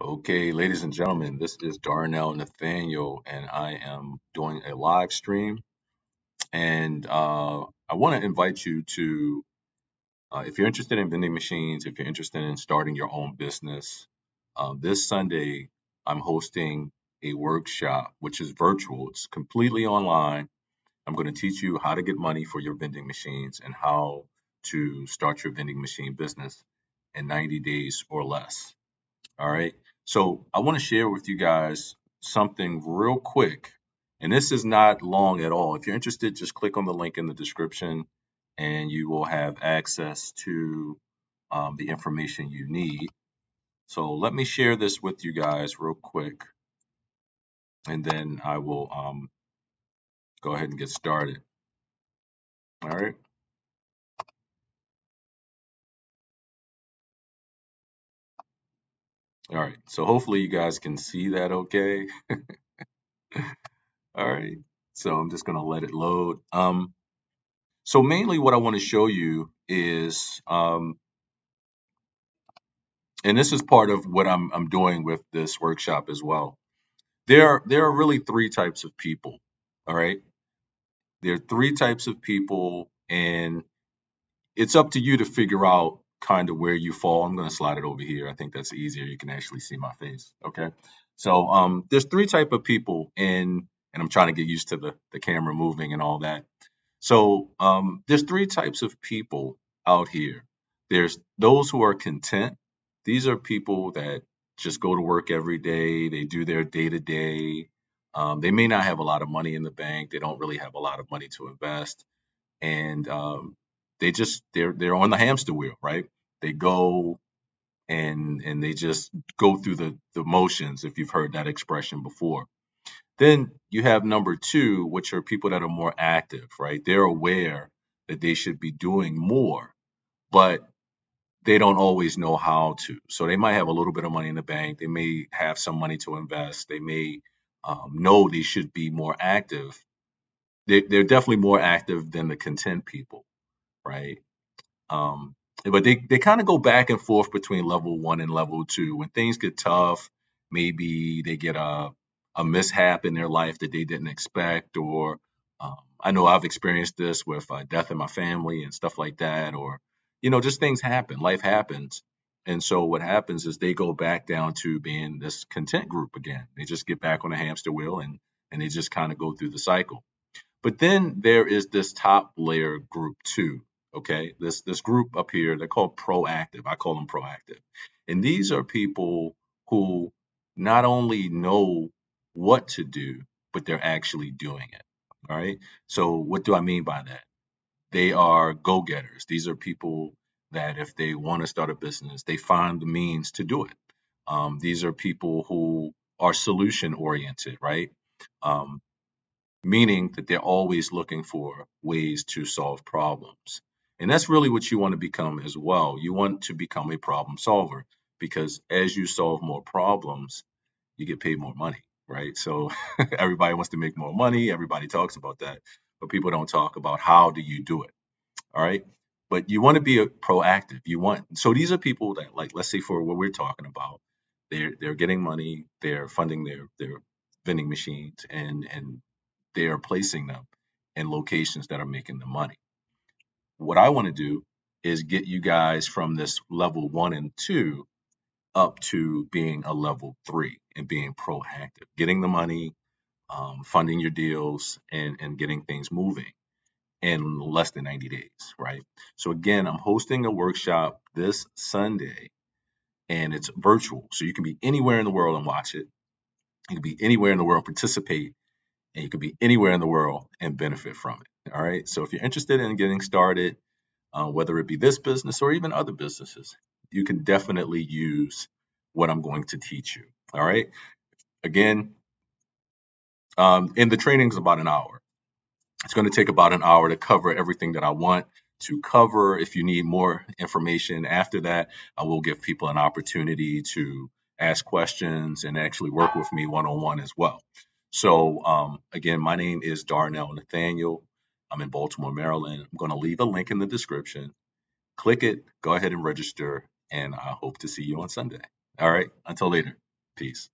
Okay, ladies and gentlemen, this is Darnell Nathaniel, and I am doing a live stream. And I want to invite you to, if you're interested in vending machines, if you're interested in starting your own business, this Sunday I'm hosting a workshop, which is virtual. It's completely online. I'm going to teach you how to get money for your vending machines and how to start your vending machine business in 90 days or less. All right. So I want to share with you guys something real quick. And this is not long at all. If you're interested, just click on the link in the description and you will have access to the information you need. So let me share this with you guys real quick and then I will go ahead and get started. All right. All right. So hopefully you guys can see that okay. All right. So I'm just going to let it load. So mainly what I want to show you is and this is part of what I'm doing with this workshop as well. There are really three types of people. All right, there are three types of people, and it's up to you to figure out kind of where you fall. I'm going to slide it over here. I think that's easier. You can actually see my face. Okay, so there's three type of people, and I'm trying to get used to the camera moving and all that. So there's three types of people out here. There's those who are content. These are people that just go to work every day. They do their day to day. They may not have a lot of money in the bank. They don't really have a lot of money to invest, and they're on the hamster wheel, right? They go and they just go through the motions. If you've heard that expression before, then you have number two, which are people that are more active, right? They're aware that they should be doing more, but they don't always know how to. So they might have a little bit of money in the bank. They may have some money to invest. They may know they should be more active. They're definitely more active than the content people, right? Um, but they kind of go back and forth between level one and level two. When things get tough, maybe they get a mishap in their life that they didn't expect, or I know I've experienced this with death in my family and stuff like that, or just things happen, life happens, and so what happens is they go back down to being this content group again. They just get back on the hamster wheel and they just kind of go through the cycle. But then there is this top layer group too. Okay, this group up here, they're called proactive. I call them proactive, and these are people who not only know what to do, but they're actually doing it. All right. So what do I mean by that? They are go-getters. These are people that if they want to start a business, they find the means to do it. These are people who are solution oriented, right? Um, Meaning that they're always looking for ways to solve problems. And that's really what you want to become as well. You want to become a problem solver because as you solve more problems, you get paid more money, right? So everybody wants to make more money, everybody talks about that, but people don't talk about how do you do it, all right? But you want to be a proactive. You want so these are people that like let's say for what we're talking about, they're getting money, they're funding their vending machines and they are placing them in locations that are making the money. What I want to do is get you guys from this level one and two up to being a level three and being proactive, getting the money, funding your deals, and getting things moving in less than 90 days, right? So, again, I'm hosting a workshop this Sunday and it's virtual. So, you can be anywhere in the world and watch it. You can be anywhere in the world, participate, and you can be anywhere in the world and benefit from it. All right. So if you're interested in getting started, whether it be this business or even other businesses, you can definitely use what I'm going to teach you. All right. Again, and the training is about an hour. It's going to take about an hour to cover everything that I want to cover. If you need more information after that, I will give people an opportunity to ask questions and actually work with me one on one as well. So, again, my name is Darnell Nathaniel. I'm in Baltimore, Maryland. I'm going to leave a link in the description. Click it, go ahead and register, and I hope to see you on Sunday. All right, until later. Peace.